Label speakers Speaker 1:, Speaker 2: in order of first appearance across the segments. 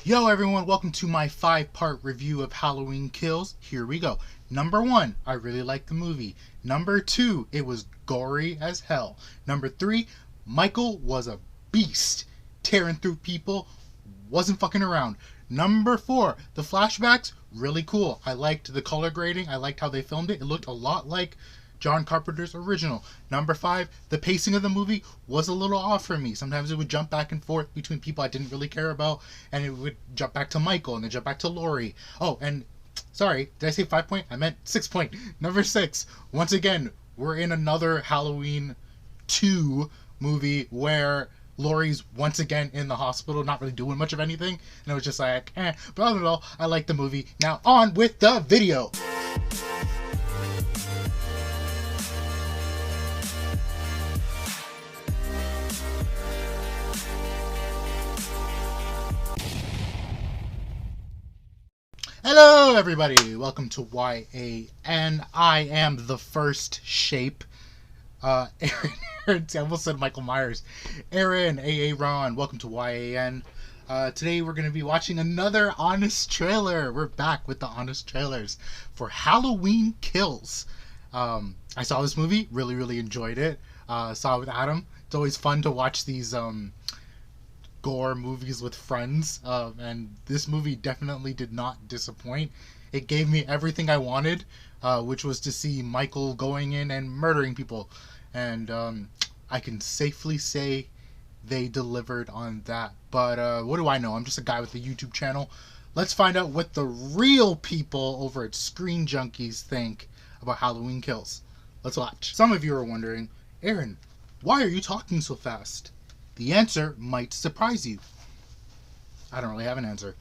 Speaker 1: Yo everyone, welcome to my 5-part review of Halloween Kills. Here we go. Number 1, I really liked the movie. Number 2, it was gory as hell. Number 3, Michael was a beast, tearing through people, wasn't fucking around. Number 4, the flashbacks, really cool. I liked the color grading, I liked how they filmed it. It looked a lot like John Carpenter's original. Number 5, the pacing of the movie was a little off for me. Sometimes it would jump back and forth between people I didn't really care about, and it would jump back to Michael and then jump back to Laurie. Oh, and sorry, did I say 5 point? I meant 6 point. Number 6, once again, we're in another Halloween 2 movie where Laurie's once again in the hospital, not really doing much of anything, and it was just like, But all in all, I like the movie. Now on with the video. Hello everybody, welcome to YAN. I am the first shape. Aaron, I almost said Michael Myers. Aaron, Ron, welcome to YAN. Today we're going to be watching another honest trailer. We're back with the honest trailers for Halloween Kills. I saw this movie, really enjoyed it. Saw it with Adam. It's always fun to watch these gore movies with friends, and this movie definitely did not disappoint. It gave me everything I wanted, which was to see Michael going in and murdering people, and I can safely say they delivered on that. But what do I know? I'm just a guy with a YouTube channel. Let's find out what the real people over at Screen Junkies think about Halloween Kills. Let's watch. Some of you are wondering, Aaron, why are you talking so fast? The answer might surprise you. I don't really have an answer.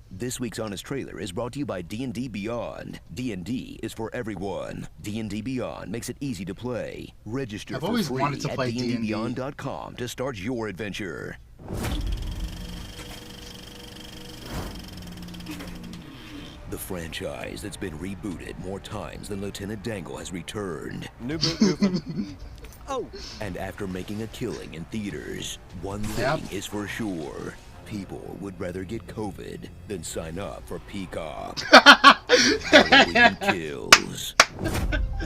Speaker 2: This week's Honest Trailer is brought to you by D&D Beyond. D&D is for everyone. D&D Beyond makes it easy to play. Register
Speaker 1: I've
Speaker 2: for
Speaker 1: always
Speaker 2: free
Speaker 1: wanted to play
Speaker 2: at dndbeyond.com to start your adventure. The franchise that's been rebooted more times than Lieutenant Dangle has returned. New boot. Oh! And after making a killing in theaters, one thing is for sure. People would rather get COVID than sign up for Peacock. Halloween Kills.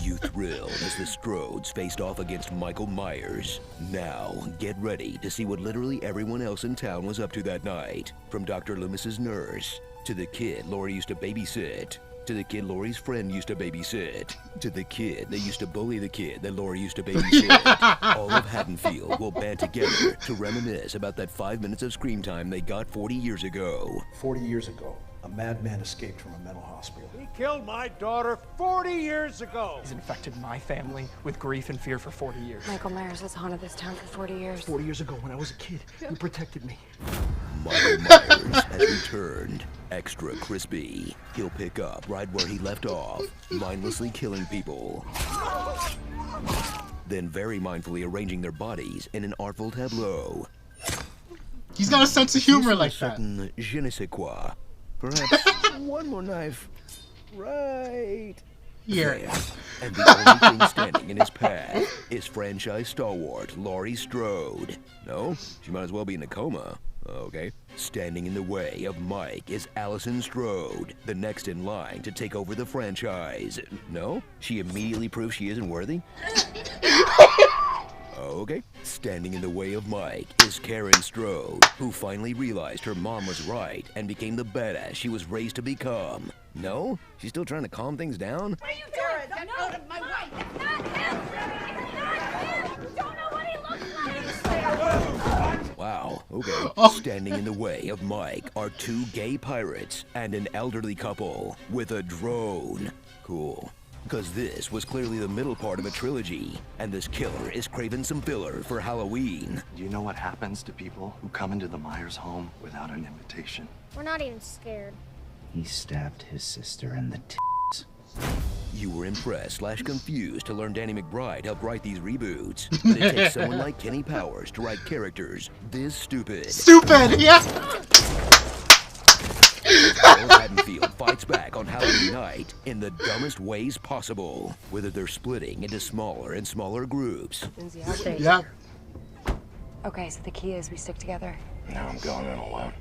Speaker 2: You thrilled as the Strodes faced off against Michael Myers. Now, get ready to see what literally everyone else in town was up to that night. From Dr. Loomis's nurse, to the kid Laurie used to babysit, to the kid Laurie's friend used to babysit, to the kid that used to bully the kid that Laurie used to babysit. All of Haddonfield will band together to reminisce about that 5 minutes of screen time they got 40 years ago.
Speaker 3: 40 years ago, a madman escaped from a mental hospital.
Speaker 4: He killed my daughter 40 years ago.
Speaker 5: He's infected my family with grief and fear for 40 years.
Speaker 6: Michael Myers has haunted this town for 40 years.
Speaker 3: 40 years ago, when I was a kid, you protected me.
Speaker 2: Michael Myers has returned. Extra crispy. He'll pick up right where he left off, mindlessly killing people. Then very mindfully arranging their bodies in an artful tableau.
Speaker 1: He's got a sense of humor like that.
Speaker 2: Certain je ne sais quoi. Perhaps one more knife. Right
Speaker 1: here.
Speaker 2: There. And the only thing standing in his path is franchise stalwart Laurie Strode. No, she might as well be in a coma. Okay. Standing in the way of Mike is Allison Strode, the next in line to take over the franchise. No? She immediately proves she isn't worthy? Okay. Standing in the way of Mike is Karen Strode, who finally realized her mom was right and became the badass she was raised to become. No? She's still trying to calm things down?
Speaker 7: What are you doing? Get out of my way! It's not him! It's not him! You don't know what he looks like!
Speaker 2: Wow, okay. Standing in the way of Mike are 2 gay pirates and an elderly couple with a drone. Cool. Because this was clearly the middle part of a trilogy, and this killer is craving some filler for Halloween.
Speaker 8: Do you know what happens to people who come into the Myers home without an invitation?
Speaker 7: We're not even scared.
Speaker 9: He stabbed his sister in the tits.
Speaker 2: You were impressed/confused to learn Danny McBride helped write these reboots. But it takes someone like Kenny Powers to write characters this stupid.
Speaker 1: Stupid, yeah!
Speaker 2: Haddonfield fights back on Halloween night in the dumbest ways possible, whether they're splitting into smaller and smaller groups.
Speaker 1: Yeah.
Speaker 6: Okay, so the key is we stick together.
Speaker 8: Now I'm going in alone.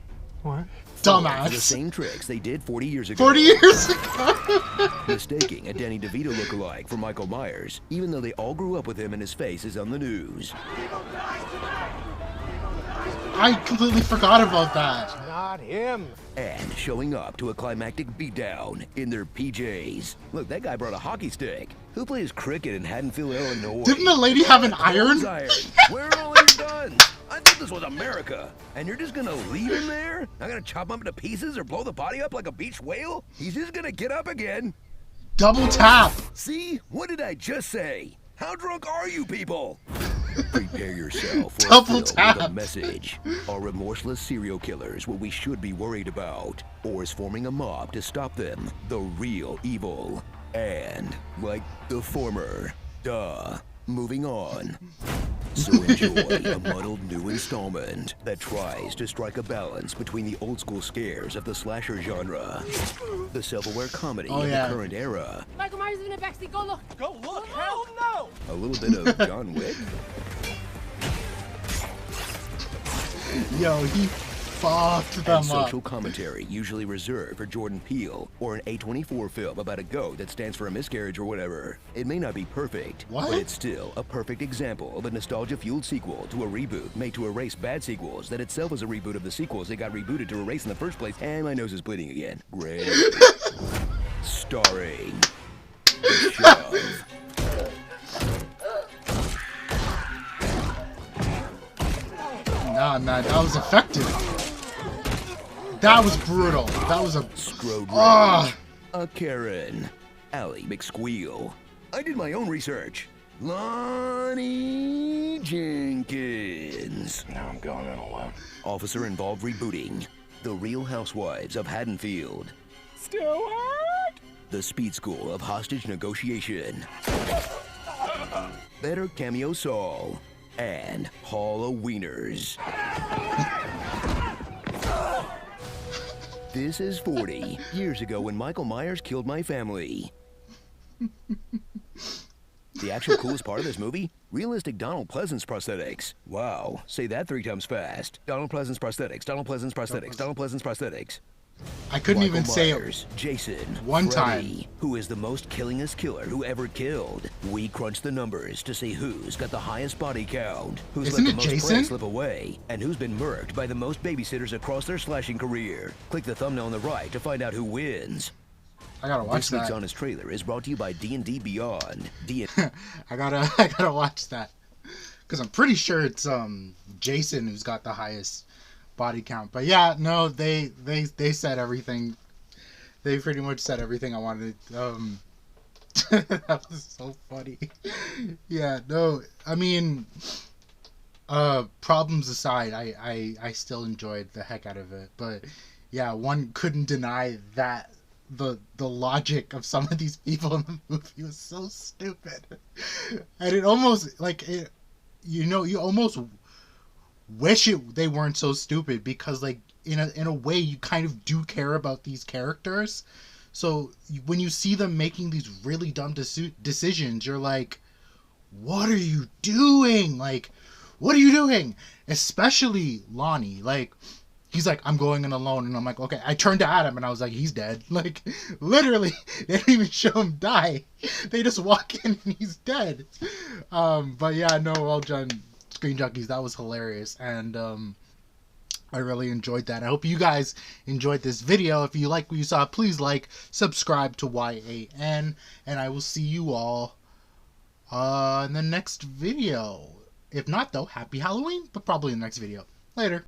Speaker 5: What?
Speaker 1: Dumbass.
Speaker 2: For the same tricks they did 40 years ago.
Speaker 1: 40 years ago.
Speaker 2: Mistaking a Danny DeVito lookalike for Michael Myers, even though they all grew up with him and his face is on the news.
Speaker 1: I completely forgot about that.
Speaker 4: Not him.
Speaker 2: And showing up to a climactic beatdown in their PJs. Look, that guy brought a hockey stick. Who plays cricket in Haddonfield, Illinois?
Speaker 1: Didn't the lady have an iron?
Speaker 2: Where are all these guns? I thought this was America. And you're just gonna leave him there? Not gonna chop him up into pieces or blow the body up like a beach whale? He's just gonna get up again.
Speaker 1: Double tap.
Speaker 2: See? What did I just say? How drunk are you people? Prepare yourself for
Speaker 1: Double
Speaker 2: a film
Speaker 1: tap.
Speaker 2: with a message. Are remorseless serial killers what we should be worried about? Or is forming a mob to stop them the real evil? And, like the former, duh, moving on. So enjoy a muddled new installment that tries to strike a balance between the old school scares of the slasher genre, the self-aware comedy of the current era,
Speaker 7: Michael Myers is in the backseat. Go look.
Speaker 4: Go look. Hell no.
Speaker 2: a little bit of John Wick,
Speaker 1: Yo, he fucked
Speaker 2: and
Speaker 1: them up.
Speaker 2: social commentary usually reserved for Jordan Peele or an A24 film about a goat that stands for a miscarriage or whatever. It may not be perfect,
Speaker 1: What?
Speaker 2: but it's still a perfect example of a nostalgia-fueled sequel to a reboot made to erase bad sequels that itself was a reboot of the sequels they got rebooted to erase in the first place. And my nose is bleeding again. Great. Starring The Shove.
Speaker 1: Nah, man, that was effective. That was brutal. That was a...
Speaker 2: Scrode
Speaker 1: Ah.
Speaker 2: A Karen. Allie McSqueal. I did my own research. Lonnie Jenkins.
Speaker 8: Now I'm going in alone.
Speaker 2: Officer involved rebooting. The Real Housewives of Haddonfield.
Speaker 5: Stewart!
Speaker 2: The Speed School of Hostage Negotiation. Better Cameo Saul. And Hall of Wieners. This is 40 years ago when Michael Myers killed my family. The actual coolest part of this movie? Realistic Donald Pleasance prosthetics. Wow, say that 3 times fast. Donald Pleasance prosthetics, Donald Pleasance prosthetics, Donald Pleasance prosthetics.
Speaker 1: I couldn't
Speaker 2: Michael
Speaker 1: even say
Speaker 2: Myers,
Speaker 1: it
Speaker 2: Jason,
Speaker 1: one
Speaker 2: Freddy,
Speaker 1: time.
Speaker 2: who is the most killingest killer who ever killed. We crunched the numbers to see who's got the highest body count, who's
Speaker 1: Isn't
Speaker 2: let
Speaker 1: it
Speaker 2: the most
Speaker 1: Jason?
Speaker 2: prey slip away, and who's been murked by the most babysitters across their slashing career. Click the thumbnail on the right to find out who wins.
Speaker 1: I gotta watch
Speaker 2: This week's
Speaker 1: that.
Speaker 2: Honest Trailer is brought to you by D&D Beyond.
Speaker 1: I gotta watch that. Because I'm pretty sure it's Jason who's got the highest body count. But yeah, no, they said everything. They pretty much said everything I wanted. That was so funny. Yeah, no, I mean, problems aside, I still enjoyed the heck out of it. But yeah, one couldn't deny that the logic of some of these people in the movie was so stupid. And it almost, like, it, you almost wish they weren't so stupid, because, like, in a way, you kind of do care about these characters. So when you see them making these really dumb decisions, you're like, what are you doing? Like, what are you doing? Especially Lonnie. Like, he's like, I'm going in alone. And I'm like, okay. I turned to Adam and I was like, he's dead. Like, literally, they didn't even show him die. They just walk in and he's dead. But yeah, no, well done, Screen Junkies. That was hilarious. And I really enjoyed that. I hope you guys enjoyed this video. If you like what you saw, please like, subscribe to YAN, and I will see you all in the next video. If not, though, happy Halloween, but probably in the next video. Later.